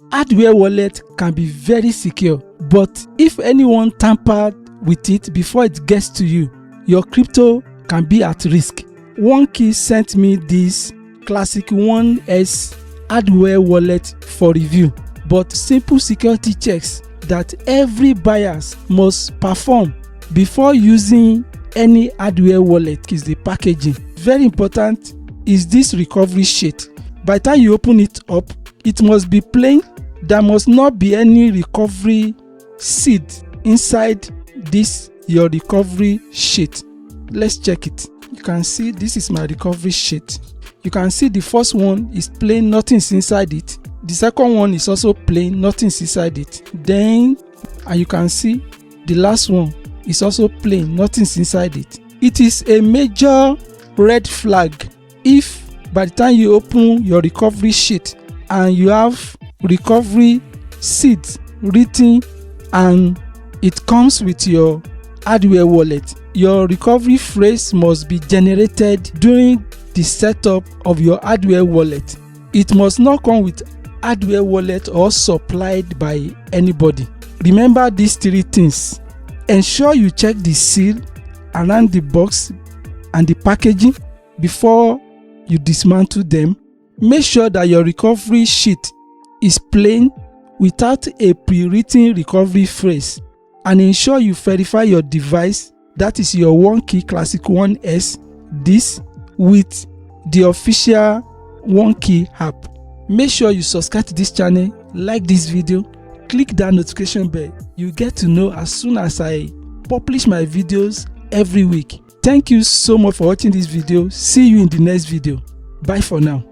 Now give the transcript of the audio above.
Hardware wallet can be very secure, but if anyone tampered with it before it gets to you, your crypto can be at risk. OneKey sent me this Classic 1S hardware wallet for review, but simple security checks that every buyer must perform before using any hardware wallet is the packaging. Very important is this recovery sheet. By the time you open it up, it must be plain. There must not be any recovery seed inside this your recovery sheet. Let's check it. You can see this is my recovery sheet. You can see the first one is plain, nothing's inside it. The second one is also plain, nothing's inside it. Then, and you can see the last one is also plain, nothing's inside it. It is a major red flag if by the time you open your recovery sheet and you have recovery seeds written and it comes with your hardware wallet. Your recovery phrase must be generated during the setup of your hardware wallet. It must not come with hardware wallet or supplied by anybody. Remember these three things. Ensure you check the seal around the box and the packaging before you dismantle them. Make sure that your recovery sheet is plain without a pre-written recovery phrase, and ensure you verify your device, that is your OneKey Classic 1S, this with the official OneKey app. Make sure you subscribe to this channel, like this video, click that notification bell. You get to know as soon as I publish my videos every week. Thank you so much for watching this video. See you in the next video. Bye for now.